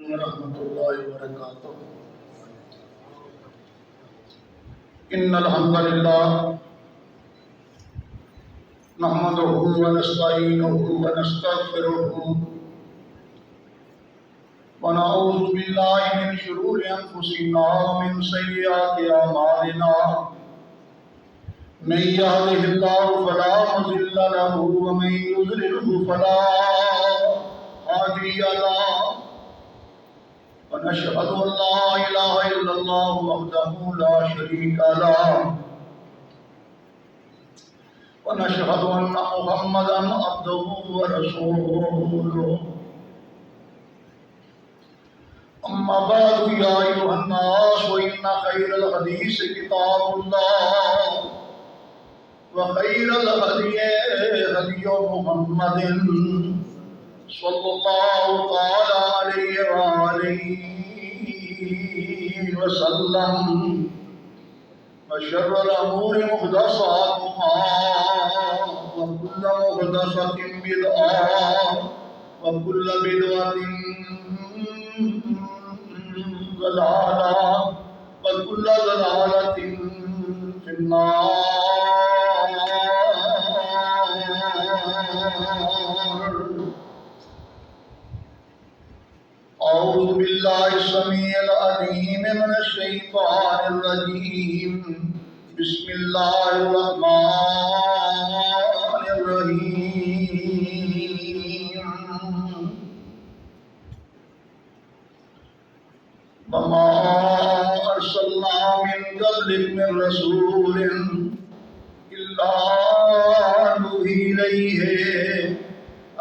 ورحمۃ اللہ وبرکاتہ۔ ان الحمد للہ نحمدہ ونستعینہ ونستغفرہ ونعوذ باللہ من شرور انفسنا ومن سیئات اعمالنا من يهده الله فلا مضل له ومن يضلل فلا هادي له ونشهد ان لا اله الا الله وحده لا شريك له ونشهد ان محمدا عبده ورسوله اما بعد يا ايها الناس ان خير الحديث كتاب الله وخير الهدي هدي محمد صلى الله تعالى عليه وآله وسلم وشر الأمور محدثاتها وكل محدثة بدعة وكل بدعة ضلالة وكل ضلالة في النار۔ أعوذ بالله السميع العليم من الشيطان الرجيم بسم الله الرحمن الرحيم وما أرسلنا من قبلك من رسول إلا نوحي إليه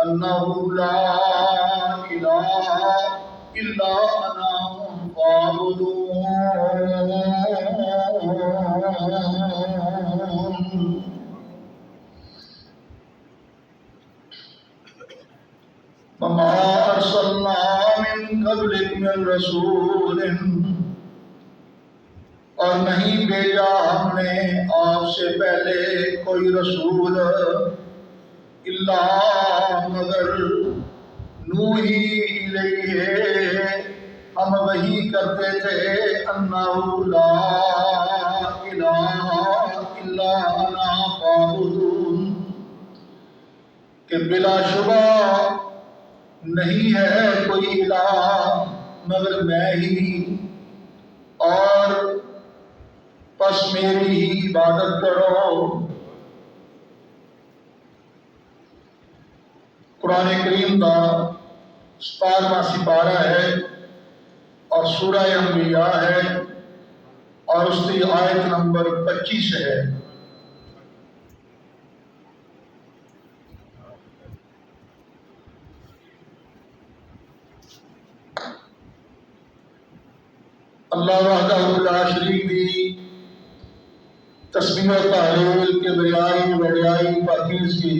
أنه لا إله إلا أنا فاعبدون۔ وما أرسلنا من قبلك من رسول، اور نہیں بھیجا ہم نے آپ سے پہلے کوئی رسول الا مگر نوحی الیہ ہم وحی کرتے تھے انہ لا الہ الا انا فاعبدون، کہ بلا شبہ نہیں ہے کوئی الہ مگر میں ہی، اور پس میری ہی عبادت کرو۔ قرآن کریم کا 17واں سپارہ ہے اور سورہ انبیاء ہے اور اس کی آیت نمبر 25 ہے۔ اللہ وحدہ لا شریک دی تسبیح و تحلیل کے وڈیائی پاکیزگی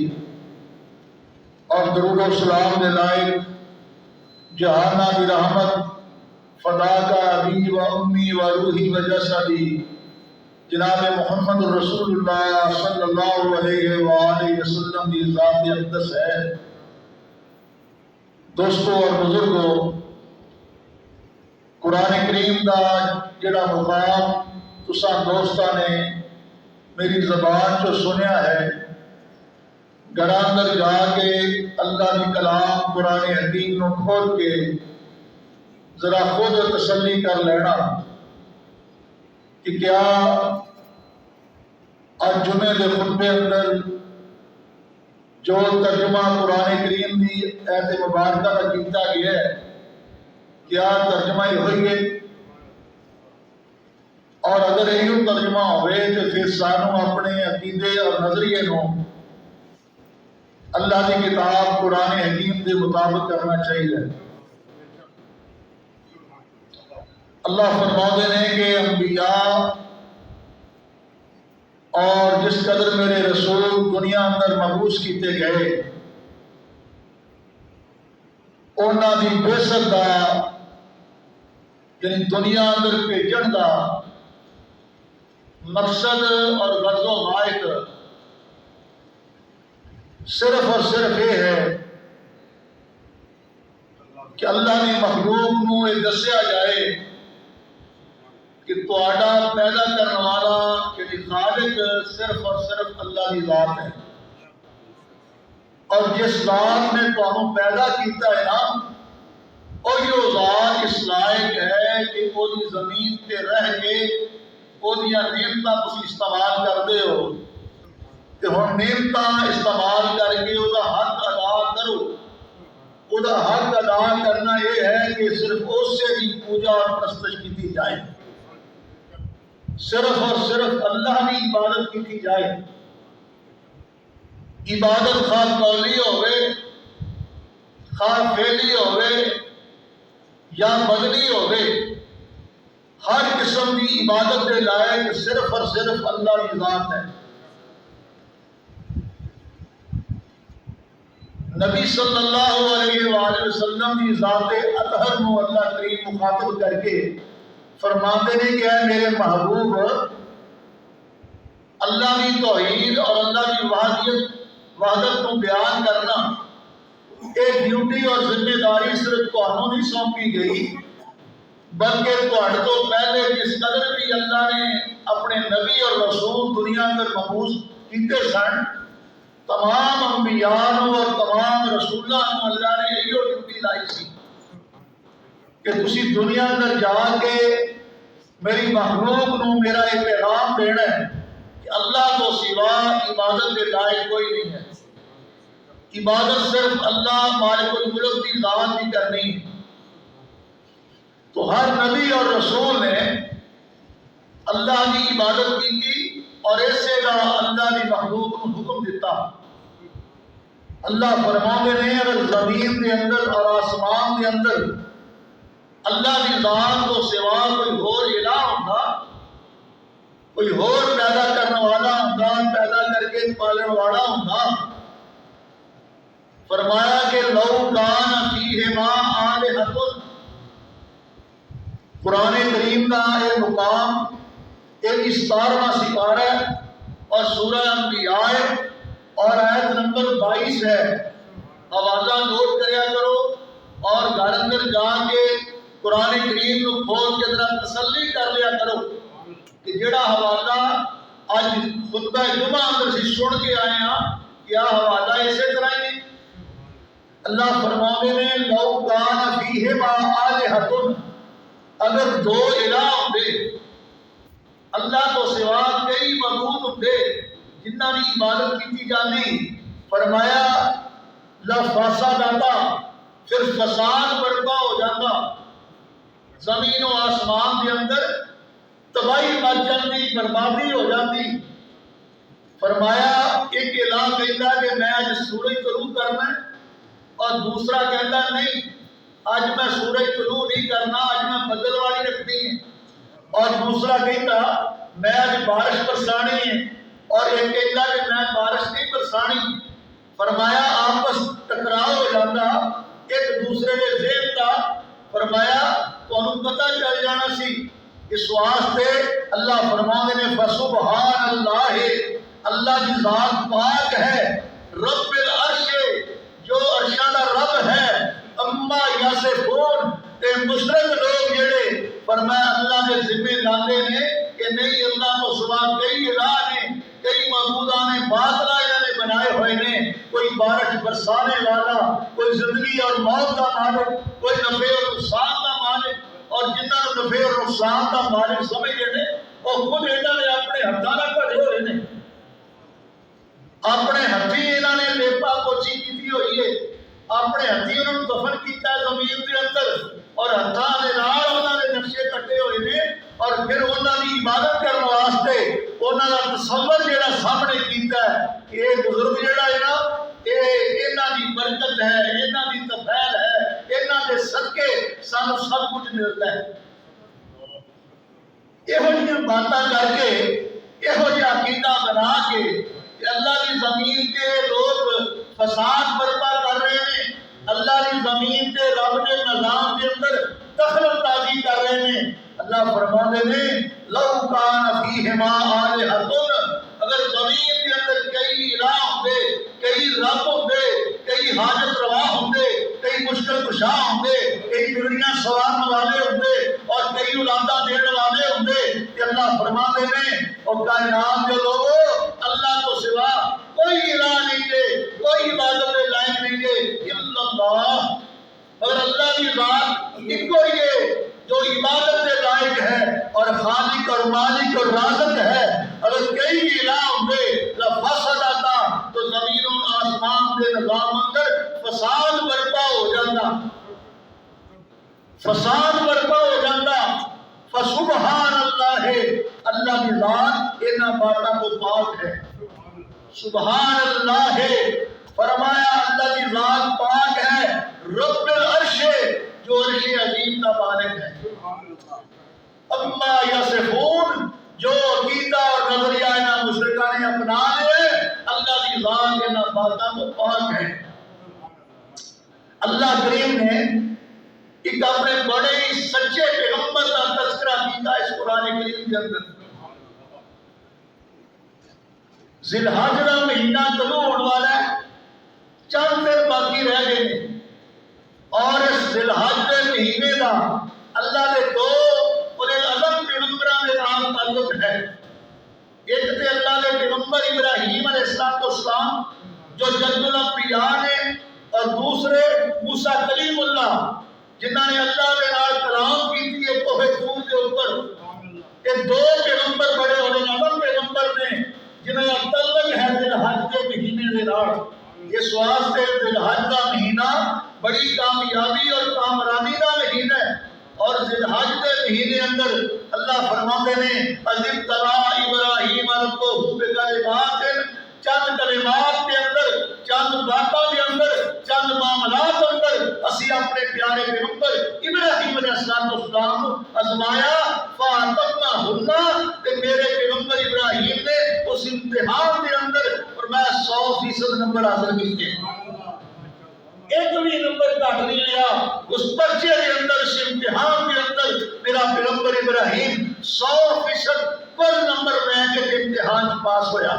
اور درود و سلام دے لائق جہانہ دی رحمت فدا کا ابی و امی و روحی و جسدی جناب محمد رسول اللہ صلی اللہ علیہ وآلہ وسلم دی ذات اقدس ہے۔ دوستو اور بزرگو، قرآن کریم دا جڑا مقام تساں دوستاں نے میری زبان چو سنیا ہے، گھراں اندر جا کے اللہ کی کلام قرآن حکیم نو کھول کے ذرا خود تسلی کر لینا کہ کیا آج جمعے کے خطبے اندر جو ترجمہ قرآن کریم کی ایت مبارکہ کا کیتا گیا ہے، کیا ترجمہ ہی ہوئی ہے؟ اور اگر یہی ترجمہ ہوئے تو پھر سانو اپنے عقیدے اور نظریے نو اللہ کی کتاب قرآن حکیم کے مطابق کرنا چاہیے۔ اللہ فرماتے ہیں کہ انبیاء اور جس قدر میرے رسول دنیا اندر مبعوث کیتے گئے، انہاں دی بعثت دا یعنی دنیا اندر بھیجن دا مقصد اور غرض و غائط صرف اور صرف یہ ہے کہ اللہ نے مخلوق نو یہ دسیا جائے کہ تہاڈا پیدا کرنے والا یعنی خالق صرف اور صرف اللہ کی ذات ہے، اور جس ذات نے تمہیں پیدا کیتا ہے نا، اور یہ ذات اس لائق ہے کہ وہ زمین تے رہ کے وہ نعمتاں تسی استعمال کرتے ہو، کہ ہن نعمتاں استعمال کر کے وہ حق ادا کرو۔ وہ حق ادا کرنا یہ ہے کہ صرف اس سے بھی پوجا اور پرستش کی جائے، صرف اور صرف اللہ کی عبادت کی جائے۔ عبادت خواہ قولی ہوئے، خواہ فعلی ہوئے یا بدنی ہوئے، ہر قسم کی عبادت کے لائق صرف اور صرف اللہ کی ذات ہے۔ نبی صلی اللہ علیہ وآلہ وسلم کی ذات اطہر کو اللہ کریم مخاطب کر کے فرماتے ہیں کہ اے میرے محبوب، اللہ کی توحید اور اللہ کی وحدت کو بیان کرنا ایک ڈیوٹی اور ذمہ داری صرف تہانوں نہیں سونپی گئی، بلکہ تہاڈے تو پہلے جس قدر بھی اللہ نے اپنے نبی اور رسول دنیا میں مبعوث کیتے سن، تمام انبیاء اور تمام رسولوں کو اللہ نے یہی ڈیوٹی لائی سی کہ تسی دنیا اندر جا کے میری مخلوق نو میرا یہ پیغام دینا ہے کہ اللہ کو سوا عبادت کے لائق کوئی نہیں ہے، عبادت صرف اللہ مالک الملک کی ذات کی کرنی ہے۔ تو ہر نبی اور رسول نے اللہ کی عبادت کی اور ایسے کا اللہ کی مخلوق کو حکم دیتا۔ اللہ فرماتے ہیں اگر زمین کے اندر اور آسمان کے اندر اللہ کی ذات کو سوا کوئی اور الہ ہوتا، کوئی اور پیدا کرنے والا ہوتا، پیدا کر کے پالنے والا ہوتا، فرمایا کہ لو کان فیہما آلہۃ، قرآن کریم کا یہ مقام ایک 17واں سپارہ اور سورہ انبیاء اور آیت نمبر 22 ہے۔ حوالہ نوٹ کریا کرو اور گھر اندر جا کے قرآن کریم کو کھول کے ذرا تسلی کر لیا کرو کہ جڑا حوالہ آج خطبہ جمعہ اندر سے سن کے آئے ہیں کیا حوالہ اسی طرح ہی۔ اللہ فرماتے ہیں لو کان فیہما آلہۃ، اگر دو الہ ہوندے اللہ تو سوا کئی معبود ہوندے جنہاں کی عبادت کی جاتی، فرمایا لفسدتا، پھر فساد برپا ہو جاتا، زمین و آسمان کے اندر تباہی مچ جاتی، بربادی ہو جاتی۔ فرمایا ایک الہ کہتا کہ میں آج سورج طلوع کرنا ہے اور دوسرا کہتا نہیں آج میں سورج طلوع نہیں کرنا، آج میں بدل والی رکھنی ہے، اور دوسرا کہتا میں آج بارش برسانی ہے اور ایک کہتا کہ میں بارش نہیں برسانی۔ فرمایا آپس ٹکراؤ ہو جاتا ایک دوسرے کے ذہن کا۔ فرمایا تو انہوں پتہ چل جانا سی، اس واسطے اللہ فرمانے نے فسبحان اللہ، اللہ کی ذات پاک ہے، رب العرش، جو عرشاں دا رب ہے، اما یاسفون، تے مشرک لوگ جڑے فرمایا اللہ نے ذمہ لاندے نے کہ نہیں اللہ کو سوا کئی الہ نے، کئی معبودان باطلا انہوں نے بنائے ہوئے نے، کوئی بارش برسانے والا، کوئی زندگی اور موت کا مالک، کوئی نفع اور نقصان کا مالک، اور جنہاں نے نفع اور نقصان کا مالک سمجھے نے اور خود انہوں نے اپنے ہتھاں نال کھڑے ہوئے نے، اپنے ہتھی انہوں نے لیپا پوچھی کی ہوئی ہے، اپنے ہتھی انہوں نے دفن کیتا ہے زمین کے اندر، اور ہتھاں دے نال انہوں نے نقشے کٹے ہوئے نے، اور پھر انہوں کی عبادت کرنے واسطے انہوں کا تصور جڑا سامنے کیتا ہے کہ یہ بزرگ جڑا ہے نا یہ انہوں کی برکت ہے، انہوں کی تفیل ہے، انہوں کے صدقے سانو سب کچھ ملتا ہے۔ یہو جہاں باتاں کر کے یہو جہاں عقیدہ بنا کے کہ اللہ کی زمین کے لوگ فساد برپا کر رہے ہیں، اللہ کی زمین کے رب کے نظام کے اندر دخل اندازی کر رہے ہیں، اللہ فرماتے ہیں لو کان فیہما آلہۃ، اگر زمین کے اندر کئی الہ ہوندے، کئی رب ہوندے، کئی حاجت روا ہوندے، کئی کئی مشکل کشا ہوں گے، کئی بگڑیاں سوارن والے ہوں گے اور کئی اولاداں دینے والے ہوں گے کہ اللہ فرما دے میں اور کائنات جو لوگوں اللہ کو سوا کوئی الہ نہیں ہے، کوئی عبادت لائق نہیں ہے الا اللہ، مگر اللہ کی ذات ایک کو ہی ہے جو عبادت کے لائق ہے اور خالق اور مالک اور رازق ہے۔ اگر کئی بھی الہ ہوں گے لفسد آتا تو زمین و آسمان کے نظام اندر فساد برپا ہو جاتا، فساد برپا ہو جاتا۔ فسبحان اللہ ہے، اللہ کی ذات ان باتوں کو پاک ہے، سبحان اللہ ہے، فرمایا اللہ کی ذات پاک ہے، رب العرش جو عرش عظیم کا مالک ہے۔ اما یصفون جو عقیدہ اور نظریہ ان مشرکان نے اپنا لے، اللہ کی ذات ان باتوں کو پاک ہے۔ اللہ کریم نے ایک اپنے بڑے ہی سچے پیغمبر کا تذکرہ کیا اس قرآن کریم کے اندر۔ ذی الحجہ کا مہینہ طلوع ہونے والا ہے، چند دن باقی رہ گئے ہیں، اور اس ذی الحجہ کے مہینے کا اللہ نے دو اولے العزم پیغمبران کے نام تعلق ہے۔ ایک تھے اللہ کے پیغمبر ابراہیم علیہ السلام جو جد الانبیاء نے، اور دوسرے موسیٰ کلیم اللہ جنہوں نے اللہ کے نال کلام کی تھی کوہ طور کے اوپر۔ یہ دو پیغمبر بڑے اولے العزم پیغمبر نے جنہیں تعلق ہے ذی الحجہ کے مہینے کے نال۔ اس واسطے ذی الحجہ کا مہینہ بڑی کامیابی اور کامرانی کا مہینہ ہے، اور ذی الحجہ کے مہینے اندر اللہ فرماتے ہیں اذ ابتلیٰ ابراہیم ربہ بکلمات، چند کلمات کے اندر، چند باتوں کے اندر، چند معاملات اندر اسی اپنے پیارے پیغمبر ابراہیم علیہ السلام آزمایا، فاتمناہن، کہ میرے پیغمبر ابراہیم نے اس امتحان کے اندر فرمایا 100% نمبر حاصل کیے، ایک بھی نمبر کاٹ نہیں لیا اس پرچے کے اندر، اس امتحان کے اندر میرا پیغمبر ابراہیم 100% پر نمبر لے کے امتحان پاس ہویا۔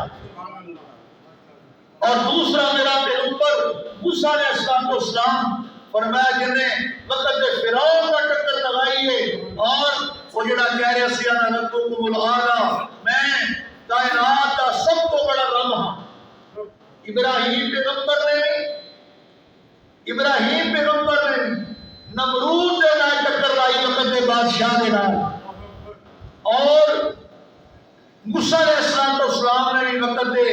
اور دوسرا میرا پیغمبر موسیٰ علیہ السلام فرمایا کہ نے وقت فرعون کا ٹکر لگائی ہے، اور وہ جڑا کہہ رہے سی انا ربکم الاعلی، میں کائنات کا سب کو بڑا رب ہاں۔ ابراہیم پیغمبر نے نمرود دے نال ٹکر لائی وقت دے بادشاہ دے نال، اور موسیٰ علیہ السلام نے بھی وقت دے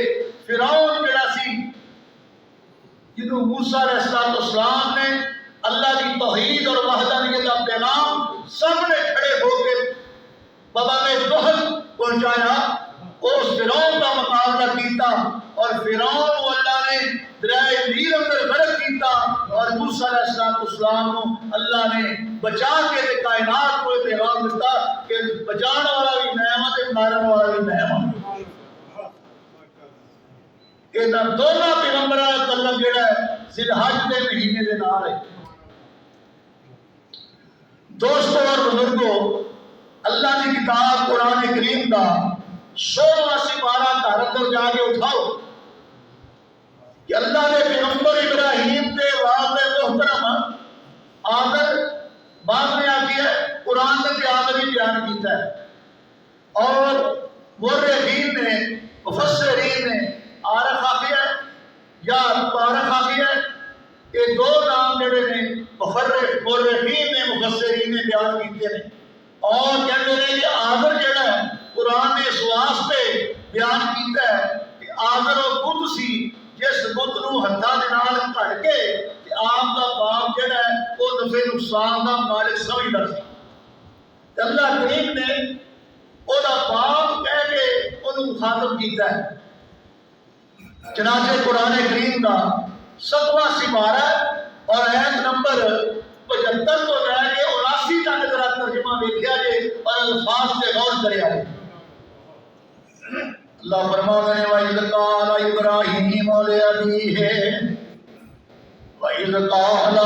فرعون جڑا سی جنہوں موسیٰ علیہ السلام نے اللہ کی توحید اور وحدانیت کا پیغام سامنے کھڑے ہو کے بابا میں دوہل پہنچایا، اس فرعون کا مقابلہ کیتا، اور فرعون کو اللہ نے دریائے نیل اندر غرق کیتا، اور موسیٰ علیہ السلام کو اللہ نے بچا کے کائنات کو پیغام دیتا کہ بچانے والا بھی نعمت ہے، مارنے والا بھی نعمت۔ کہ دونوں پیغمبران کا تعلق جڑا ہے ذی الحجہ کے مہینے کے نال ہے۔ دوستو اور بزرگوں، اللہ کی کتاب قرآن کریم کا 16واں سپارہ گھر اندر جا کے اٹھاؤ کہ اللہ نے پیغمبر ابراہیم کے واضح محترم آخر بعد میں آتی ہے قرآن نے آخری بیان کیتا ہے، اور مورخین نے مفسرین نے عارف آخی ہے یا مبارک آخی ہے، یہ دو نام جڑے نے مورخین نے مفسرین نے بیان کیتے ہیں، اور کہتے ہیں کہ آخر جڑا ہے قرآن نے اس واسطے بیان کیتا ہے کہ آخر وہ بت سی جس بت نو ہتھاں دے نال کٹ کے کہ آپ دا باپ جڑا ہے وہ نفع نقصان دا مالک سمجھدا سی، اللہ کریم نے او دا باپ کہہ کے انہوں مخاطب کیتا ہے۔ چنانچہ قرآن کریم کا 7واں سپارہ اور آیت نمبر 75 تو لے کے 79 تک ذرا ترجمہ دیکھا جائے اور الفاظ پہ غور کریا جائے۔ اللہ فرماتا ہے وَإِذْ قَالَ إِبْرَاهِيمُ لِأَبِيهِ وَإِذْ قَالَ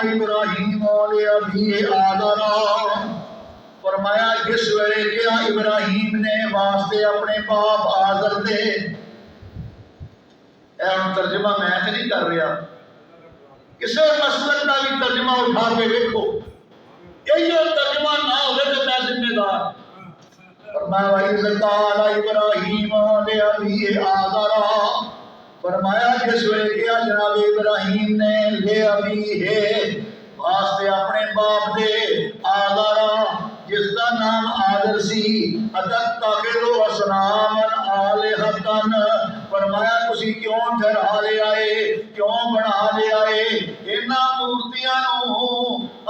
إِبْرَاهِيمُ لِأَبِيهِ آزَرَ، فرمایا جس ویلے کیا ابراہیم نے واسطے اپنے باپ آزر دے، اے ہم ترجمہ میں نہیں کر رہا کہ کسی مسلک کا بھی ترجمہ اٹھا کے دیکھو، یہ ترجمہ نہ ہوگا تو میں ذمہ دار۔ فرمایا وَإِذْ قَالَ إِبْرَاهِيمُ لِأَبِيهِ آزَرَ، فرمایا جس ویلے کیا جناب ابراہیم نے لے ابھی ہے واسطے اپنے باپ دے آزر جس کا نام آزر سی اتتخذوا اصناما آلہۃ، فرمایا تسی کیوں ٹھہرا لے آئے، کیوں بنا لے آئے انہاں مورتیاں نو،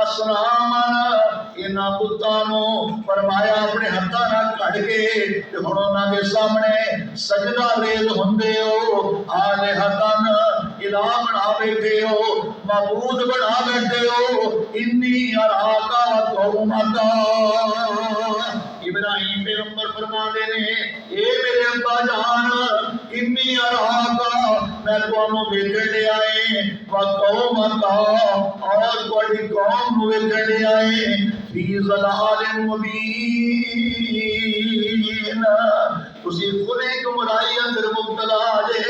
اصناما انہاں بتاں نو، فرمایا اپنے ہتھاں نال کڈ کے تے ہن انہاں دے سامنے سجدہ ریز ہوندے ہو، آلہۃ الہ بنا بیٹھے ہو، معبود بنا بیٹھے ہو، انی اراکا قومک، ابراہیم پیغمبر فرما دے نے اے میرے ابا جان انی اراکا میں تانوں ویکھن لے آئے وقومک اور تہاڈی قوم نو ویکھن لے آئے فی ضلال مبین، تسی خودی گمراہی اندر مبتلا جے،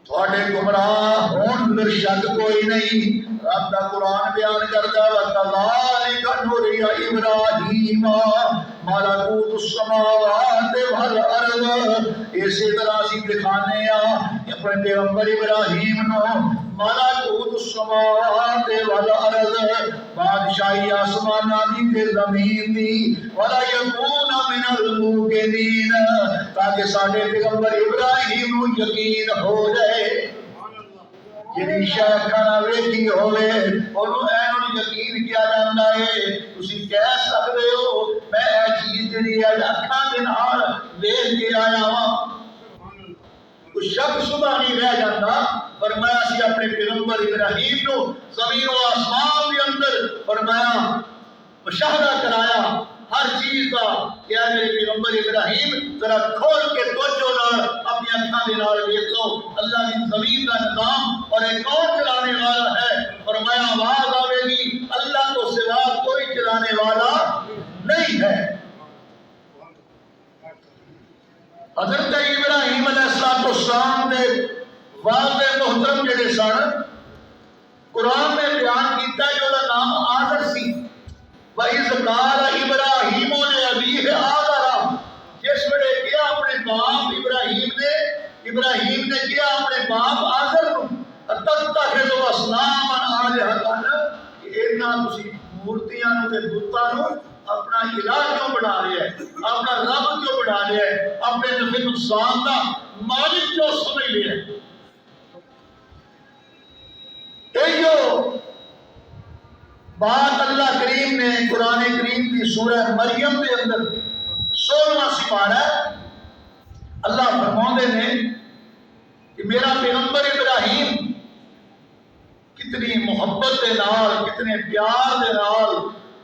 تھوڑے گمراہ ہون اندر شک کوئی نہیں۔ رب دا قرآن بیان کرتا وَكَذَلِكَ نُرِيَ إِبْرَاهِيمَ مَلَكُوتُ السَّمَاوَاتِ وَالْأَرْضِ، اسی طرح اسی دکھانے اپنے پیغمبر ابراہیم نو ملکوت السماوات والارض، بادشاہی آسماناں دی تے زمین دی، وَلَا يَكُونَ مِنَ الْمُوقِنِينَ، تاکہ ساڈے پیغمبر ابراہیم نو یقین ہو جائے جنہی شاہ کھانا ویکھی ہوئے انہوں اینوں یقین کیا جاندہ ہے۔ تسی کہہ سکتے ہو میں اے چیز جنہی ہے اکھاں دے نال ویکھ کے آیا ہوں، کچھ شک شبہ نہیں رہ جاتا۔ فرمایا سی اپنے پیغمبر ابراہیم نو زمین و آسمان کے اندر فرمایا مشاہدہ کرایا ہر چیز کا کہ اے میرے پیغمبر ابراہیم ذرا کھول کے توجہ نال اپنی اکھاں دے نال دیکھ لو اللہ کی زمین کا نظام اور ایک کون چلانے والا ہے۔ فرمایا آواز آوے گی اللہ کو سوا کوئی چلانے والا نہیں ہے۔ حضرت ابراہیم علیہ السلام نے والد محترم جڑے سن قرآن میں بیان کیتا ہے جو نام آزر سی، وَإِذْ قَالَ إِبْرَاهِيمُ لِأَبِيهِ آزَرَ، جس ویلے کیا اپنے باپ ابراہیم نے کیا اپنے باپ آزر نو اتتخذوا اصناما آلہۃ، کہ انہاں تسی مورتیاں نو تے بتاں نو اپنا الہ کیوں بنا لیا ہے، اپنا رب کیوں بنا لیا ہے، اپنے نفع نقصان کا مالک کیوں سمجھ لیا ہے۔ ایو بات اللہ کریم نے قرآن کریم کی سورہ مریم کے اندر 16واں سپارہ اللہ فرماندے نے کہ میرا پیغمبر ابراہیم کتنی محبت دے نال، کتنے پیار دے نال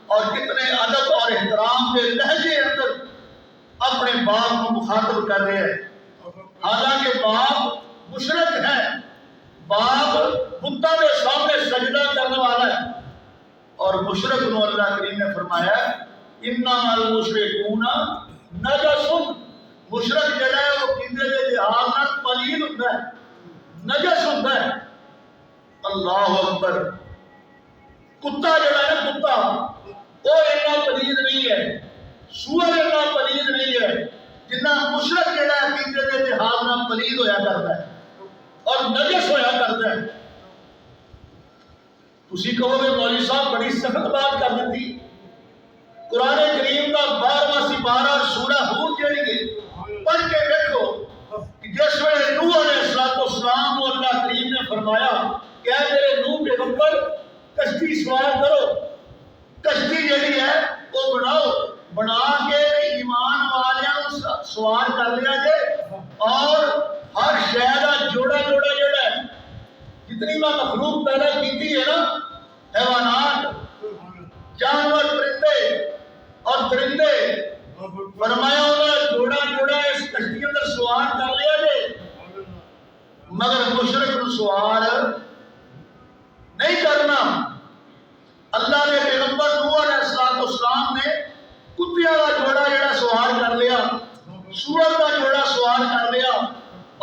اور کتنے ادب اور احترام کے لہجے اندر اپنے باپ کو مخاطب کر رہے ہیں، حالانکہ باپ مشرک ہے، باپ بتوں کے سامنے سجدہ کرنے والا ہے، اور مشرک نو اللہ کریم نے فرمایا انما المشرکون نجس، مشرک جڑا ہے وہ کیندے دے لحاظ نال پلید ہوندا ہے، نجس ہوندا ہے۔ اللہ اکبر، کتا جڑا ہے کتا وہ اتنا پلید نہیں ہے، سور اتنا پلید نہیں ہے جتنا مشرک جڑا ہے کیندے دے لحاظ نال پلید ہویا کرتا ہے اور نجس ہویا کرتا ہے۔ تسی کہو گے مولوی صاحب بڑی سخت بات کر دیتی، قرآن کریم کا 12واں سپارہ سورہ ہود جڑی ہے پڑھ کے دیکھو کہ جس ویلے نوح علیہ السلام کو اللہ کریم نے فرمایا کہ اے میرے نوح پیغمبر کشتی سوار کرو، کشتی جڑی ہے وہ بناؤ، بنا کے ایمان والیاں سوار کر لیا جائے اور ہر شے دا جوڑا جوڑا جڑا ہے جتنی میں مخلوق پیدا کیتی ہے نا، حیوانات، جانور، پرندے اور درندے، فرمایا انہوں جوڑا جوڑا اس کشتی اندر سوار کر لیا جائے، مگر مشرک نو سوار نہیں کرنا۔ اللہ نے پیغمبر نوح علیہ السلام نے کتیا کا جوڑا جڑا سوار کر لیا، سور کا جوڑا سوار کر لیا،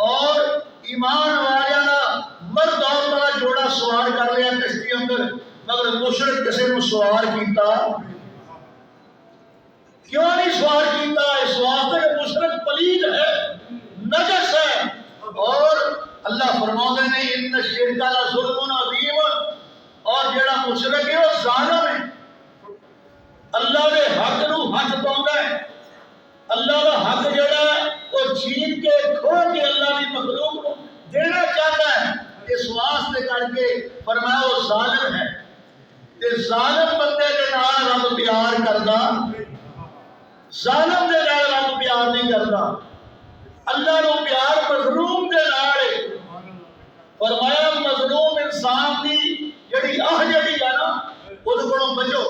اور ایمان والیاں دا مرد اور مشرک کسی نے سوار کیتا؟ کیوں نہیں سوار کیتا؟ اس واسطے کہ مشرک پلید ہے، نجس ہے، اور اللہ فرماتے ہیں ان الشرک لظلم عظیم، اور جڑا مشرک ہے وہ ظالم ہے، اللہ کے حق نو حق پاؤندا ہے، اللہ کا حق جڑا ہے وہ چھین کے کھو کے اللہ کی مخلوق کو دینا چاہتا ہے، اس واسطے کر کے فرمایا وہ ظالم ہے۔ تے ظالم بندے کے نال رب پیار کردا، ظالم دے نال رب پیار نہیں کردا، اللہ نو پیار مظلوم دے نال ہے۔ فرمایا مظلوم انسان دی جڑی جڑی ہے نا وہ کولوں بچو،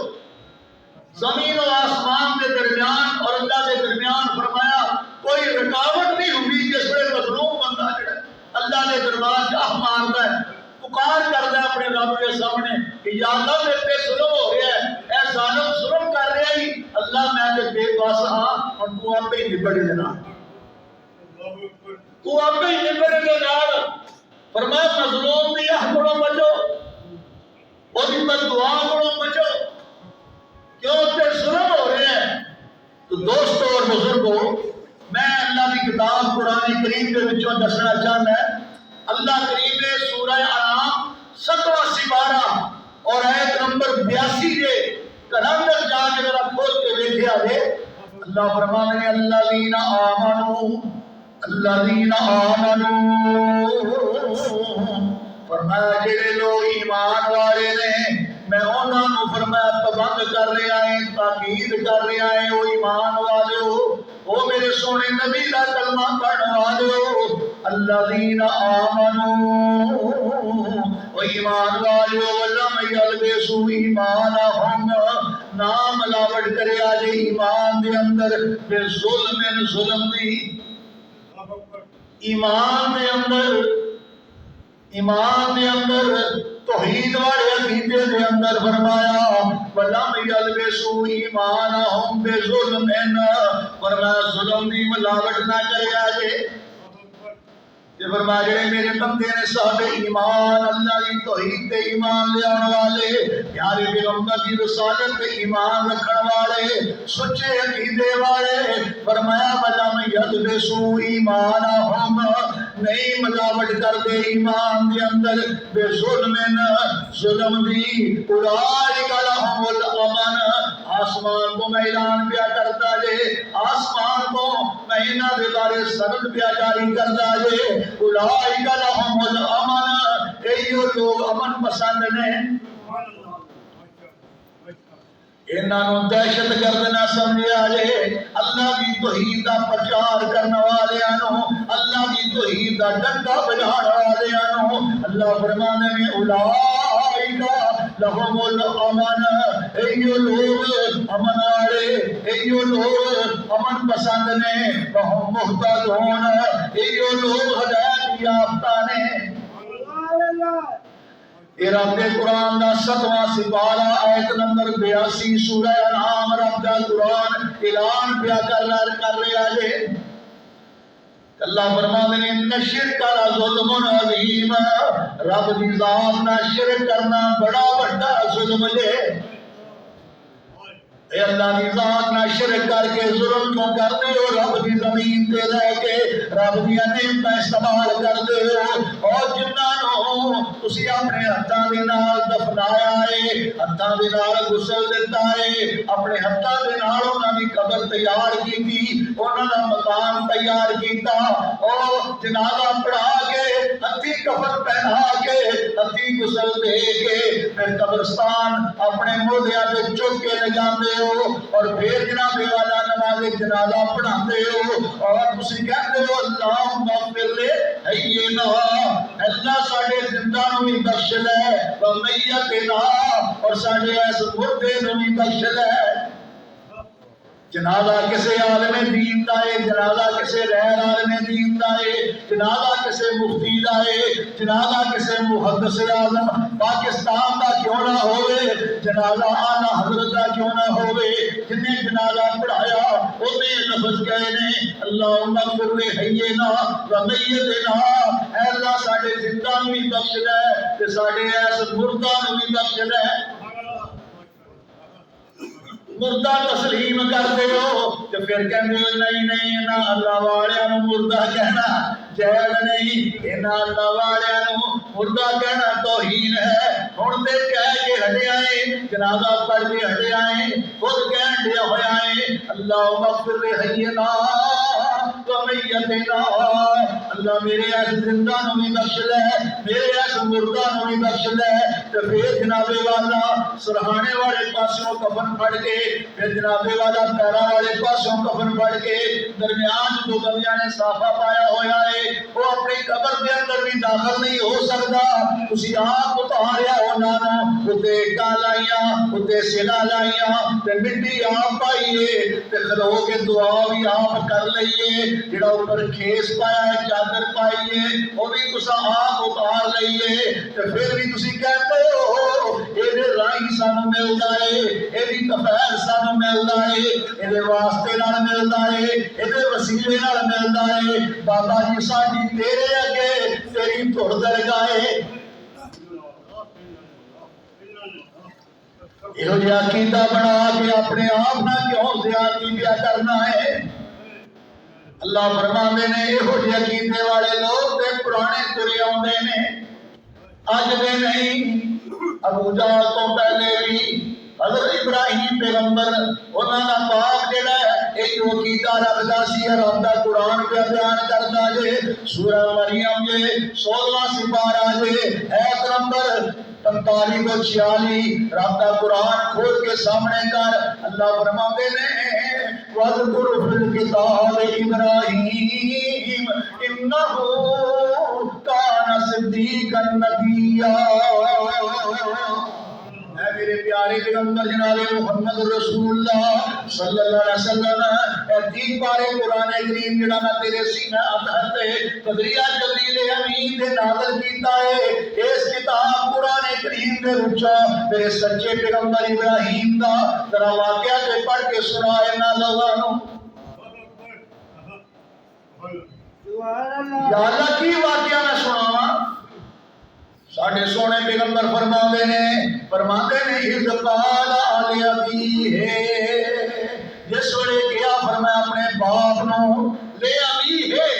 زمین و آسمان کے درمیان اور اللہ کے درمیان فرمایا کوئی رکاوٹ نہیں ہوئی جس میں مظلوم بندہ جڑا اللہ کے دربار سے مارتا ہے، پکار کرتا ہے اپنے رب کے سامنے کہ یا اللہ میرے پہ ظلم ہو رہا ہے، اے ظالم ظلم کر رہا ہی اللہ میں تے بے بس ہاں اور تو آپ ہی نبڑ دینا، تو آپ ہی نبڑ دینا۔ فرمایا مظلوم دی کو بچو، اور ان پر دعا کو بچو، کیوں تے ظلم ہو رہے ہیں۔ تو دوستو اور بزرگو، میں اللہ کی کتاب قرآن کریم کے وچوں دسنا چاہتا ہے، اللہ کریم نے سورہ انعام 7واں سپارہ اور آیت نمبر 82 دے کلندر جا کے ذرا کھول کے دیکھیا ہے، اللہ فرماتے ہیں الذین آمنوا، فرمایا جڑے لوگ ایمان والے نے میں انہاں نو فرمایا پابند کر رہا ہے، تاکید کر رہا ہے، وہ ایمان والے ہو، وہ میرے سونے نبی کا کلمہ پڑھنے والے ہو، الذین آمنوا، وہ ایمان والے ہو، ولم یلبسوا ایمانہم، نہ ملاوٹ کرے آجے ایمان دے اندر بے ظلم دی، ایمان دے اندر توحید والے عقیدے دے اندر فرمایا وَلَمْ يَلْبِسُوا إِيمَانَهُمْ بِظُلْمٍ، فرمایا ظلم دی ملاوٹ نہ کرے آجے۔ کہ فرمایا جڑے میرے بندے نے صاحب ایمان، اللہ کی توحید تے ایمان لے آنے والے، پیارے پیغمبر کی رسالت تے ایمان رکھن والے، سچے عقیدے والے، فرمایا وَلَمْ يَلْبِسُوا إِيمَانَهُمْ، نہیں ملاوٹ کر دے ایمان دے اندر بے ظلم دی، اولئک لَهُمُ الْأَمْنُ، آسمان کو میں اعلان پیا کرتا جے، آسمان کو میں انہاں دے بارے سند پیا جاری کرتا جے، اولئک لہم الامن، ایو لوگ امن پسند نے، انہوں دہشت گرد نہ سمجھا جے، اللہ کی توحید دا پرچار کرنے والےانوں، اللہ کی توحید دا ڈنڈا بجانے والےانوں، اللہ فرمانے میں اولئک لہم الامن، ایو لوگ امن والے، ایو لوگ امن پسند نے، وہم مہتدون، ایو لوگ ہدایت یافتہ نے۔ رب قرآن دا 7واں سپارہ آیت نمبر 82 سورہ انعام، رب دا قرآن اعلان پیا کر رہا ہے، اللہ فرماتے ہیں ان الشرک لظلم عظیم، رب دی ذات نہ شرک کرنا بڑا بڑا ظلم ہے۔ اے اللہ دی ذات نہ شرک کر کے ظلم کیوں کرتے ہو؟ رب دی زمین تے رہ کے رب دی نعمتاں استعمال کرتے ہو، اور جنہاں نو تسی اپنے ہتھاں دے نال دفنایا ہے، ہتھاں دے نال غسل دتا ہے، اپنے ہتھاں دے نال انہاں دی قبر تیار کیتی، انہاں دا مکان تیار کیتا، اور جنازہ پڑھا کے ہتھی کفن پہنا کے ہتھی غسل دے کے پھر قبرستان اپنے مولیاں تے چک کے لے جاندے ہو، اور پھر جناب والا نماز جنازہ پڑھاتے ہو، اور تسی کہتے ہو اللہم اغفر لے حینا، اللہ ساڑھے زندہ نو بھی بخش لے، ومیتنا، اور ساڑھے ایس مردے نو بھی بخش لے۔ جنازہ کسے عالم دین دا ہے، جنازہ کسے غیر عالم دین دا ہے، جنازہ کسے مفتی دا ہے، جنازہ کسے محدث اعظم پاکستان دا کیوں نہ ہوئے، جنازہ آنا حضرت دا کیوں نہ ہوئے، جنہیں جنازہ پڑھایا انہیں لفظ کہے نے اللہم اغفر لحینا ومیتنا، اے اللہ ساڑھے زندہ نو بھی بخش لے، کہ ساڑھے ایس مردہ نو بھی بخش لے۔ مردہ تسلیم کرتے ہو تو پھر کہتے ہو نہیں نہیں نہ اللہ والے نو مردہ کہنا جائز نہیں، نہ اللہ والے نو مردہ کہنا توہین ہے۔ ہن تے کہہ کے ہٹے آئے، جنازہ پڑھ کے ہٹے آئے، خود کہن دیا ہویا ہے اللہم اغفر لحینا ومیتنا، اللہ میرے ایس زندہ نو بھی بخش لے، میرے ایس مردہ نو بھی بخش لے۔ تو پھر جناب والا سرہانے والے پاسوں کفن پڑھ کے، پھر جناب والا پیرا والے پاسوں کفن پڑھ کے، درمیان دو بندیاں نے صافہ پایا ہویا ہے، وہ اپنی قبر کے اندر بھی داخل نہیں ہو سکتا۔ اسی آپ اتاریا ہو نانا، اتے اٹا لائیاں، اتے سلا لائیاں، تے مٹی آپ پائیے، تے کھلو کے دعا بھی آپ کر لئیے، جڑا اوپر کھیس پایا ہے چادر پائیے، وہ بھی تسا آپ اتار لئیے۔ تے پھر بھی تسی کہتے ہو اے رائی سانو ملدا ہے، اے بھی کفیر سانو ملدا ہے، اے واسطے نال ملدا ہے، اے وسیلے نال ملدا ہے۔ بابا جی ساڈی تیرے اگے تیری دھڑ درگاہ ہے۔ یہ جا عقیدہ بنا کے اپنے آپ نہ کیوں زیادتی پیا کرنا ہے؟ اللہ فرماندے نے یہو جے عقیدے والے لوگ تے پرانے ترے آوندے نے، اج دے نہیں، ابو جہل تو پہلے بھی حضرت ابراہیم پیغمبر انہاں دا باپ جڑا ہے ایک عقیدہ رکھدا سی، رب دا قرآن پہ بیان کردا جے، سورہ مریم جے 16واں سپارہ جے ایت نمبر 45 و 46، رب دا قرآن کھول کے سامنے کر، اللہ فرماندے نے وَاذْكُرْ فِي الْكِتَابِ إِبْرَاهِيمَ إِنَّهُ كَانَ صِدِّيقًا نَبِيًّا۔ اے میرے پیارے پیغمبر جناب محمد رسول اللہ صلی اللہ علیہ وسلم، اے 3 پارے قرآن کریم جڑا میں تیرے سینہ اطہر تے قدریہ جبریل امین دے نازل کیتا ہے، اس کتاب قرآن کریم دے وچوں میرے سچے پیغمبر ابراہیم دا ذرا واقعہ تے پڑھ کے سنا انہاں لوگاں نو۔ یا اللہ کی واقعہ میں سناواں؟ ساڑھے سونے پیغمبر فرماندے نے اِذْ قَالَ لِأَبِيهِ، جس وڑے کیا فرمایا اپنے باپ نو، لے ابی ہے،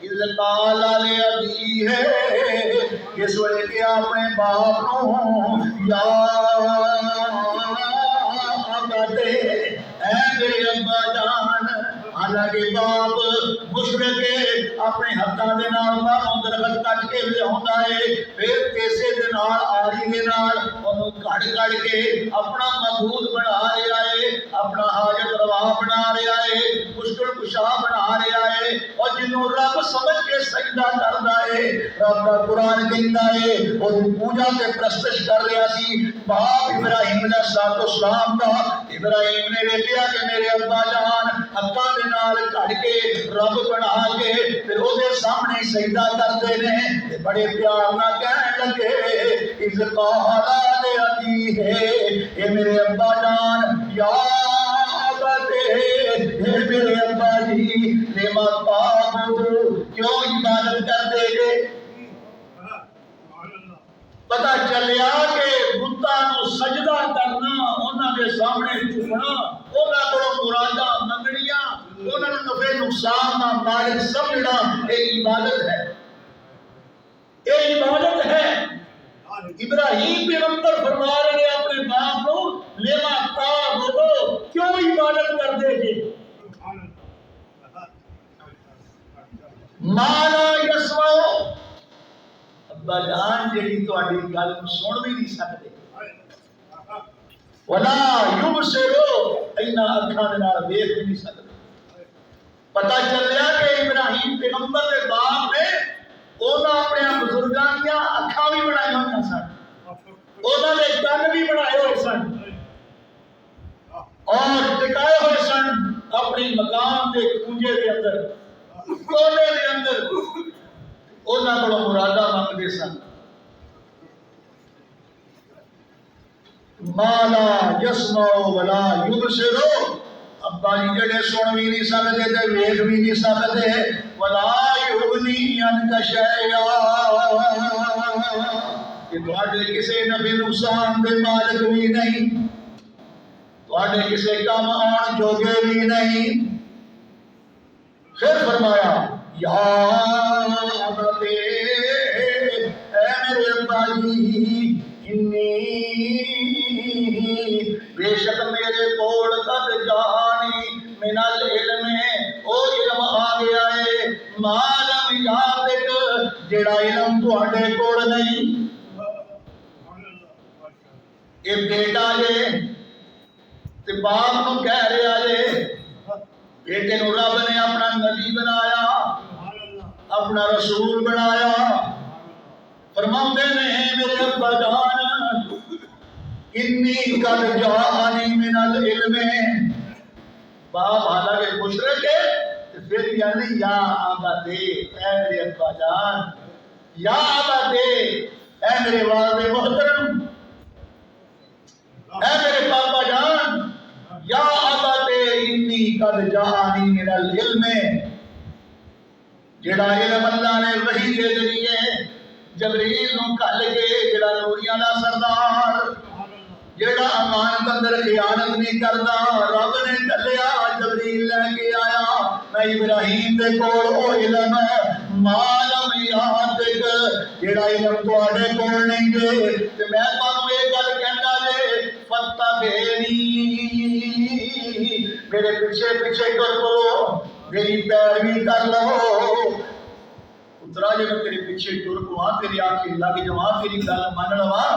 اِذْ قَالَ لِأَبِيهِ، جس وڑے کیا اپنے باپ نو، یا ابتے، اے میرے ابا جان۔ حالانکہ باپ مشرک اپنے ہتھاں دے نال باہوں درخت کٹ کے لیا ہے، پھر کیسے دے نال آری دے نال انہوں کڑ کے اپنا معبود بنا رہا ہے، اپنا حاجت روا بنا رہا ہے، مشکل کشا بنا رہا ہے، اور جنہوں رب سمجھ کے سجدہ کردا ہے، رب کا قرآن کہندا ہے اور پوجا تے پرستش کر رہا سی باپ ابراہیم علیہ السلام دا۔ ابراہیم نے ویکھیا کہ میرے ابا جان ہتھاں دے نال کڑ کے رب بنا کے پھر او دے سامنے سجدہ کردے نے، تے بڑے پیار نال کہن لگے اِذْ قَالَ لِأَبِيهِ، اے میرے ابا جان، یا ابتے، اے میرے ابا جی، لِمَ تَعْبُدُ، کیوں عبادت کردے گے؟ پتہ چلیا کہ بتاں نو سجدہ کرنا، انہاں دے سامنے جھکنا، انہاں کو مراداں منگنیاں، انہاں نو نفع نقصان دا مالک سمجھنا، یہ عبادت ہے، یہ عبادت ہے۔ ابراہیم پیغمبر فرما رہے ہیں اپنے باپ کو، لِمَ تَعْبُدُ، کیوں عبادت کردے گے؟ مَا لَا يَسْمَعُ، ابا جان جڑی تہاڈی گل سن بھی نہیں سکتے، وَلَا يُبْصِرُ، انہاں اکھاں دے نال ویکھ بھی نہیں سکتے۔ پتہ چلیا کہ ابراہیم پیغمبر دے باپ نے انہاں اپنے بزرگاں دیاں اکھاں بھی بنائی ہوئی سن، انہاں دے کن بھی بنائے ہوئے سن، اور ٹکائے ہوئے سن اپنی مقام دے کونجے دے اندر، کونے دے اندر، انہاں کو مرادہ منگدے سن۔ مَا لَا يَسْمَعُ وَلَا يُبْصِرُ، ابا جی جڑے سن بھی نہیں سکتے تے ویکھ بھی نہیں سکتے، وَلَا يُغْنِي عَنْكَ شَيْئًا، کہ تہاڈے کسے نفع نقصان دے مالک بھی نہیں۔ تواڈے کسے کام آن جوگے بھی نہیں۔ پھر فرمایا یا ابتے اے میرے ابا جی انی بے شک میرے کول قد جانی من العلم او علم آ گیا ہے ما لم یاتک جڑا علم تواڈے کول نہیں۔ اے بیٹا جے تے باپ نو کہہ رہا جے بیٹے نو رب نے اپنا نبی بنایا اپنا رسول بنایا۔ فرماتے ہیں میرے ابا جان انی قد جانی من العلم، باپ حالانکہ مشرک ہے پھر یعنی یا ابتے اے میرے ابا جان، یا ابتے اے میرے والد محترم، اے میرے پاپا جان، یا ابتے انی قد جانی من العلم، جڑا علم اللہ نے وحی کے ذریعے جبریل نو کھل کے جڑا نوریاں دا سردار جڑا امانت اندر خیانت نہیں کردا رب نے کھلیا جبریل لے کے آیا میں ابراہیم دے کول او علم مالم یاتک جڑا علم تواڈے کول نہیں گے تے میں تانوں اے گل کہندا جے فتبعنی میرے پیچھے پیچھے کر لو میری پیروی کر لو۔ اترا جے میں تیرے پیچھے ٹر پواں تیری آنکھیں لگ جواں تیری گل من لواں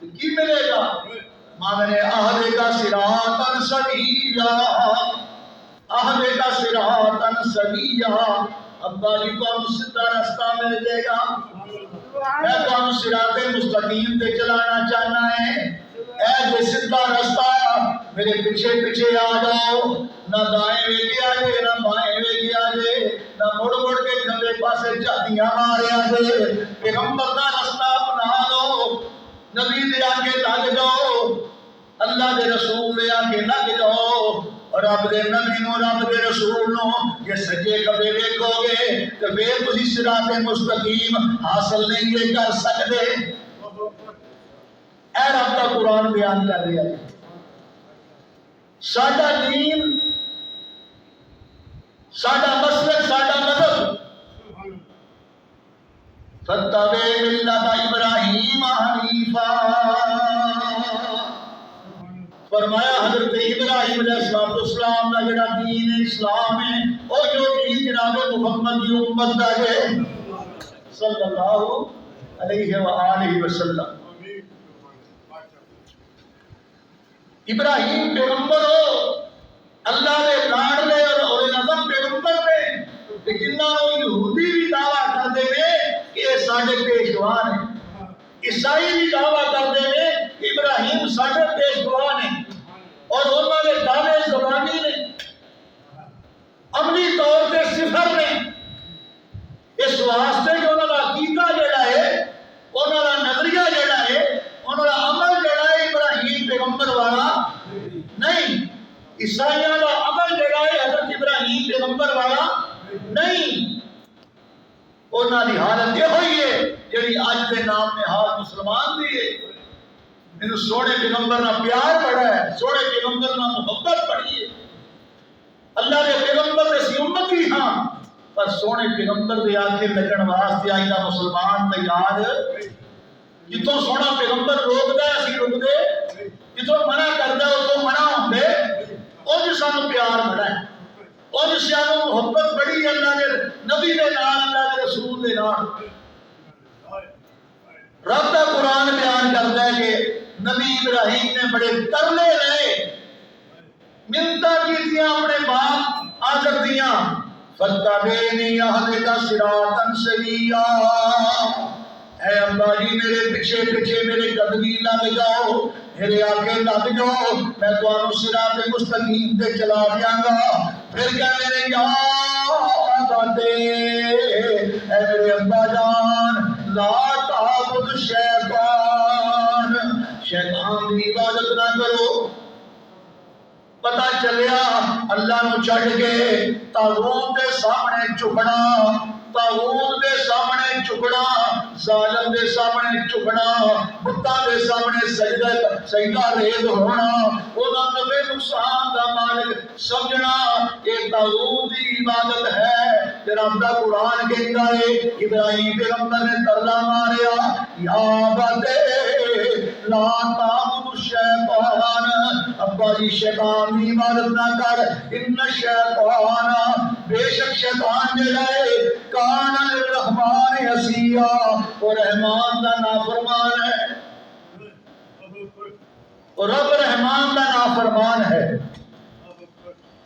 تو کی ملے گا؟ ماں نے آہدے کا صراطاً سویا، آہدے کا صراطاً سویا، ابا جی کو ہم سیدھا راستہ مل جائے گا، میں تو ہم صراط مستقیم تے چلانا چاہنا ہے، اے جو سیدھا راستہ میرے پیچھے پیچھے آ جاؤ، نہ دائیں ویگی آجے نہ بائیں ویگی آجے نہ مڑ مڑ کے کھلے پاسے جاتیاں مارے آجے، پیغمبر دا راستہ اپنا لو، نبی دے آگے لگ جاؤ، اللہ دے رسول دے آگے لگ جاؤ، اور رب دے نبی نو رب دے رسول نو یہ سجے کبے دیکھو گے تو پھر تسی صراط مستقیم حاصل نہیں یہ کر سکتے۔ اے رب کا قرآن بیان کر رہا ہے ساڈا دین ساڈا مسلک ساڈا مذہب فتبع ملت ابراہیم حنیفا، فرمایا حضرت ابراہیم علیہ السلام کا جڑا دین اسلام ہے وہ جو دین جناب محمد کی امت کا ہے صلی اللہ علیہ وآلہ وسلم۔ ابراہیم پیغمبر ہو اللہ نے لاڈلے اور نظم پیغمبر نے جنہاں یہودی بھی دعویٰ کر دے کہ یہ ساڈے پیشوا نے، عیسائی بھی دعویٰ کر دے ابراہیم ساڈے پیشوا نے، اور انہوں نے دعوے زبانی نے عملی طور پہ صفر نے، اس واسطے کہ انہوں کا عقیدہ جڑا ہے انہوں کا نظریہ جڑا ہے انہوں کا عمل جڑا ہے ابراہیم پیغمبر والا نہیں، عیسائیوں کا عمل جڑا ہے حضرت ابراہیم پیغمبر والا نہیں، انہوں کی حالت یہ ہوئی ہے جڑی آج کے نام میں حال مسلمان دی ہے۔ انہوں سونے پیغمبر نہ پیار پڑا ہے، سونے پیغمبر نہ محبت پڑی ہے، اللہ نے پیغمبر نے سی امت ہی ہاں پر سونے پیغمبر دے آگے لگن واسطے آئی دا مسلمان تیار جتوں سونا پیغمبر روک دے اسی روک دے، جتوں منع کر دے اتوں منع ہوں دے، او جو سانو پیار بڑا ہے، او جو سانو محبت بڑی ہے اللہ نے نبی دے نال اللہ نے رسول دے نال۔ رب کا قرآن بیان کرتا ہے کہ نبی ابراہیم نے بڑے ترلے لے منتا کیتیاں اپنے باپ آزر دیاں فتبعنی اہدک صراطا سویا، اے ابا جی میرے پیچھے پیچھے میرے قدمی لگ جاؤ، میرے آگے لگ جاؤ، میں تمہاروں صراط مستقیم تے چلا دیاں گا۔ پھر کیا میرے یا ابتے اے میرے ابا جان لا تعبد شیطان، شیطان کی عبادت نہ کرو۔ پتہ چلیا اللہ نو چھڈ کے طاغوت دے سامنے جھکنا، طاغوت دے سامنے جھکنا، ظالم دے سامنے جھکنا، بتاں دے سامنے سجدہ ریز ہونا، وہ نہ مبارک سمجھنا یہ طاغوت کی عبادت ہے۔ کہ رب دا قرآن کہتا ہے ابراہیم پیغمبر نے ترلا ماریا یا بتے لا تعبد الشیطان، ابا جی شیطان کی عبادت نہ کر، ان الشیطان بے شک شیطان جڑا ہے کان للرحمن عصیا، اور رحمان دا نافرمان ہے، اور رب رحمان دا نافرمان ہے۔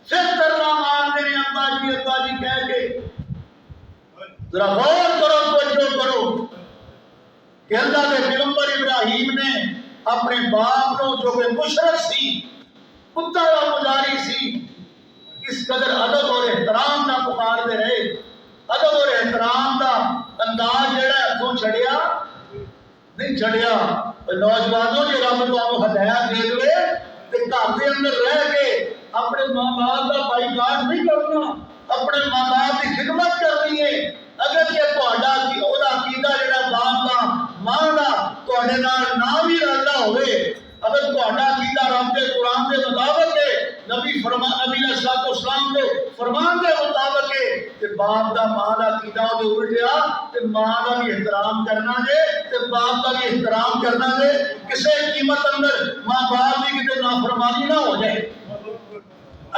پھر ترلا مارتے ہیں ابا جی کہہ کے، ذرا غور کرو توجہ کرو کہ اللہ کے پیغمبر ابراہیم نے اپنے باپ کو جو کہ مشرک سی، کتا کا پجاری سی، اس قدر ادب اور احترام نہ پکارتے رہے، ادب اور احترام کا انداز جڑا ہے تو چھڑیا نہیں چھڑیا۔ نوجوانوں جو رب کو ہدایت دے دے تے گھر دے اندر رہ کے اپنے ماں باپ کا بائی کاٹ نہیں کرنا، اپنے ماں باپ کی خدمت کرنی ہے۔ اگر یہ تہاڈا عقیدہ جڑا باپ کا ماں کا تہاڈے نال نہ بھی رلدا ہوئے، اگر تہاڈا عقیدہ رب کے قرآن کے مطابق ہے، نبی علیہ السلام کے فرمان کے مطابق ہے کہ باپ دا ماں دا عقیدہ دے الٹیا تے ماں دا بھی احترام کرنا ہے تے باپ دا بھی احترام کرنا ہے، کسے قیمت اندر ماں باپ کی کتے نافرمانی نہ ہو جائے۔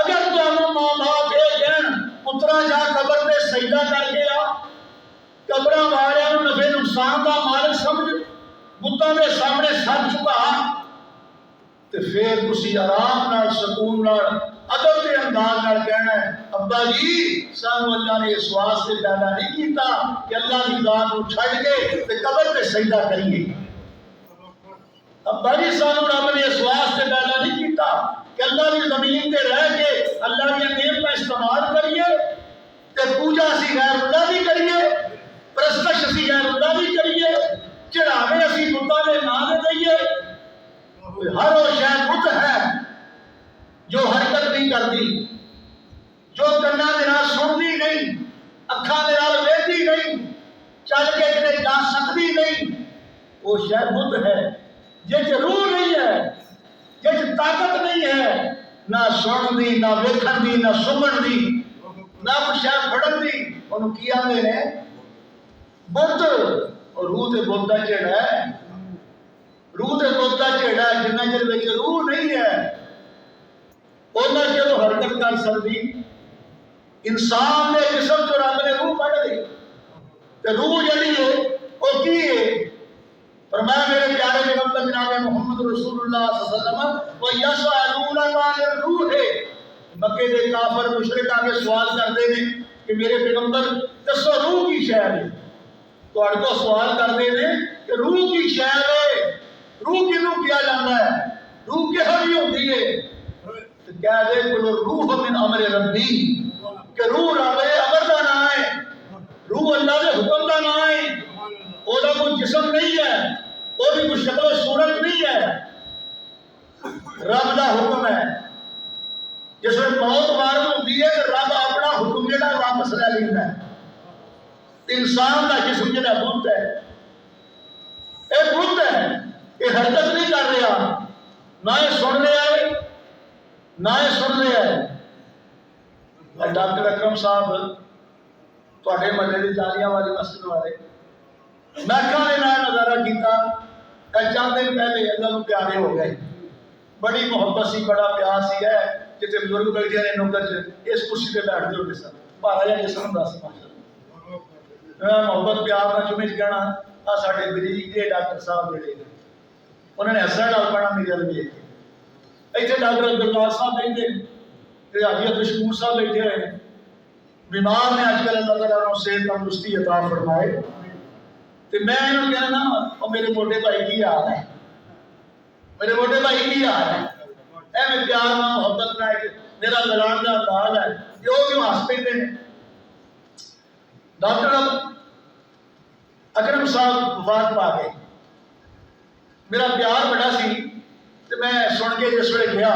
اگر تمہیں ماں باپ یہ کہن پترا جا قبر تے سجدہ کر کے آ، قبراں والے نفع نقصان دا مالک سمجھ، بتاں دے سامنے سر چکا، تے پھر تسی آرام نال سکون نال ادب کے انداز نال کہنا ہے ابا جی سانو اللہ نے اس واسطے پیدا نہیں کیتا کہ اللہ کی ذات کو چھڈ کے تے قبر تے سجدہ کریے۔ ابا جی سانو رب نے اس واسطے پیدا نہیں کیتا کہ اللہ کی زمین تے رہ کے اللہ کی نعمتاں استعمال کریے تے پوجا اسی غیر اللہ دی کریے، پرستش اسی غیر اللہ دی کریے، چڑھاوے اسی بتاں دے ناں دے دئیے۔ ہر وہ شے بت ہے جو حرکت نہیں کرتی، جو کنا دے نال سنتی نہیں، اکھاں دے نال ویکھدی نہیں، چل کے کتے جا سکتی نہیں، وہ شے بت ہے جس روح نہیں ہے، جس طاقت نہیں ہے، نہ سن دی، نہ ویکھن دی، نہ سنن دی، نہ کوئی شے پڑھن دی، انہوں کی آندے نے بت۔ اور روح تے بت دا جڑا ہے، روح تے بت دا جڑا ہے جنہ چر وچ روح نہیں ہے اونا چر حرکت کر سکتی۔ انسان نے جسم جو رب نے روح کڈ دی تے روح جڑی ہے وہ کی ہے؟ فرمایا میرے پیارے پیغمبر جناب محمد رسول اللہ صلی اللہ علیہ وسلم وَيَسْأَلُونَكَ عَنِ الرُّوحِ، مکے دے کافر مشرک آگے سوال کرتے ہیں کہ میرے پیغمبر دسو روح کی شے ہے، تو اڑ کو سوال کرتے ہیں کہ روح کی شے ہے، روح کنوں کیا جاتا ہے، روح کہاں بھی ہوتی ہے؟ تو کہہ دے کلو روح من امر ربی، کہ روح رب امر دا نام ہے، روح اللہ دے حکم دا نام ہے، وہ دا کوئی جسم نہیں ہے، وہ بھی کوئی شکل و صورت نہیں ہے، رب دا حکم ہے۔ جس میں موت وارد ہوتی ہے کہ رب اپنا حکم جڑا واپس لے لیتا ہے۔ انسان دا جسم جڑا بت ہے، یہ بت ہے، یہ حرکت نہیں کر رہا، نہ یہ سن رہا ہے نہ یہ سن رہا ہے۔ ڈاکٹر اکرم صاحب تواڈے محلے دی جالیاں والی مسجد والے، میں کھانے نال نظارہ کیتا، چند دن پہلے اللہ پیارے ہو گئے، بڑی محبت سی، بڑا پیار سی ہے، جتنے بزرگ بیٹھے نے نوکر چ اس کرسی پہ بیٹھتے ہوتے سن، بارہ یا جسم ہوندا سی ماشاءاللہ، محبت پیار کا چمچ کہنا آ ساڈے بریج کے ڈاکٹر صاحب جڑے انہوں نے ہسنا ڈال پڑنا میرے ال ویکھ کے۔ ایتھے ڈاکٹر عبداللہ صاحب بیٹھے تے حاجی عبدالشکور صاحب بیٹھے ہوئے ہیں، بیمار نے اج کل اللہ تعالیٰ نے صحت تندرستی عطا فرمائے، تے میں انہوں نے کہنا او میرے موٹے بھائی کی حال ہے، میرے موٹے بھائی کی حال ہے، اے میں پیار نہ محبت نہ میرا لڑان کا انداز ہے کہ وہ کیوں ہس پہ ہیں۔ ڈاکٹر اکرم صاحب وفات پا گئے، میرا پیار بڑا سی تے میں سن کے جس ویلے گیا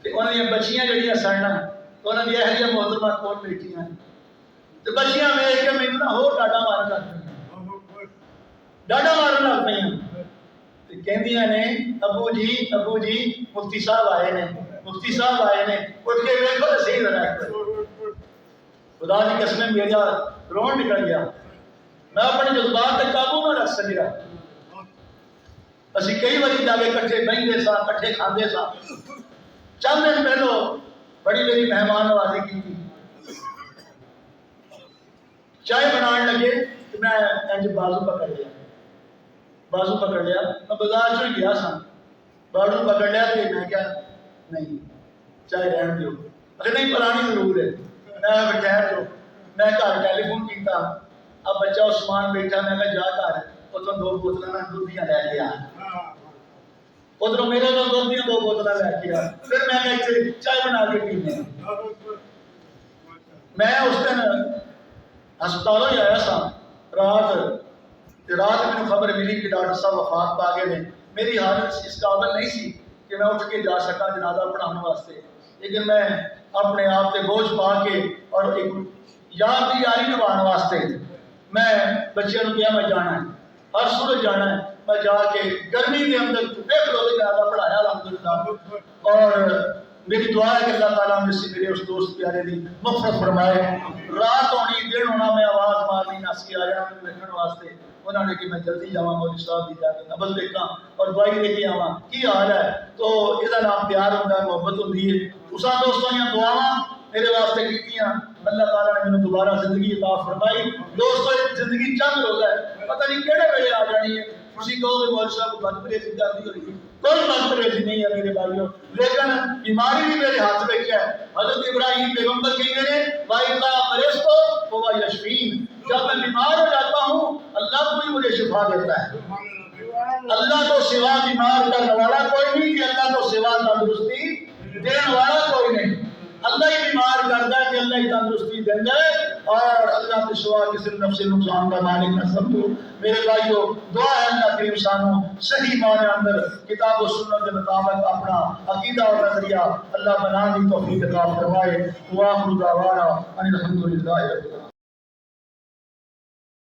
تے انہاں دی بچیاں جڑیاں سن انہاں دی اہلیہ محترمہ کول بیٹھیاں تے بچیاں ویکھ کے مینوں نہ ہور ڈاڈا مارن لگ پئیاں، ڈاڈا مارن لگ پئیاں تے کہندیاں نے ابو جی مفتی صاحب آئے نے اٹھ کے ویکھو تو صحیح ذرا خدا کی قسم میرا رون نکل گیا، میں اپنے جذبات تک قابو نہ رکھ سکیا۔ اسی کئی باری جا کے کٹھے بہندے سا، کٹھے کھاندے سا۔ چند دن پہلو بڑی میری مہمان نوازی کی تھی، چائے بنان لگے تو میں انج بازو پکڑ لیا، میں بازار چ گیا سا، بازو پکڑ لیا تو میں کیا نہیں چائے رہن دیو، اگر نہیں پرانی ضرور ہے، میں ٹھہر دو۔ میں گھر ٹیلی فون کیتا، اب بچہ عثمان بیٹھا، میں کہا جا گھر ادھر 2 بوتلاں دودھیاں لے کے آ، ادھر میرے کو دودھیاں 2 بوتلاں لے کے آ، پھر میں نے اتنے چائے بنا کے پینے۔ میں اس دن ہسپتالوں ہی آیا سا، رات میں خبر ملی کہ ڈاکٹر صاحب وفات پا گئے ہیں۔ میری حالت اس قابل نہیں سی کہ میں اٹھ کے جا سکا جنازہ پڑھانے واسطے، لیکن میں اپنے آپ سے بوجھ پا کے اور ایک یاد دی یاری نبھانے واسطے میں بچیاں نوں کہا میں جانا ہے، ہر صورت جانا ہے۔ میں جا کے گرمی کے اندر دیکھ لو جنازہ پڑھایا الحمدللہ، اور میری دعا ہے کہ اللہ تعالیٰ مجھ سے میرے اس دوست پیارے دی مغفرت فرمائے۔ رات ہونی دن ہونا میں آواز مارنی نس کے آ جانا مجھے دیکھنے واسطے، انہوں نے کہ میں جلدی جاواں مولوی صاحب دی جا کے نبض دیکھاں اور دوائی لے کے آواں کی حال ہے۔ تو یہ نام پیار ہوتا ہے، محبت ہوتی ہے۔ اساں دوستوں یہ دعاواں میرے واسطے کیتیاں، اللہ تعالیٰ نے مجھے دوبارہ زندگی عطا فرمائی۔ دوستو زندگی چند روز ہے، پتہ نہیں کہڑے ویلے آ جانی ہے۔ تسی کہو گے مولوی صاحب کو بد پریزی جاتی ہو رہی، کوئی بد پریزی نہیں ہے میرے بھائیوں، لیکن بیماری بھی میرے ہاتھ میں ہے۔ حضرت ابراہیم پیغمبر کہتے ہیں وَإِذَا مَرِضْتُ فَهُوَ يَشْفِينِ، جب میں بیمار ہو جاتا ہوں اللہ کو ہی مجھے شفا دیتا ہے۔ اللہ کو سوا بیمار کرنے والا کوئی نہیں، کہ اللہ کو سوا تندرستی دینے والا کوئی نہیں۔ اللہ ہی بیمار کرتا ہے کہ اللہ ہی تندرستی دینا ہے، اور اللہ کے سوا کسی نفس نقصان کا مالک نہ سمجھو۔ میرے بھائیو دعا ہے اللہ کریم سانو صحیح معنی اندر کتاب و سنت کے مطابق اپنا عقیدہ اور نظریہ اللہ بنانے کی توفیق عطا فرمائے۔ وآخر دعوانا ان الحمد للہ رب العالمین۔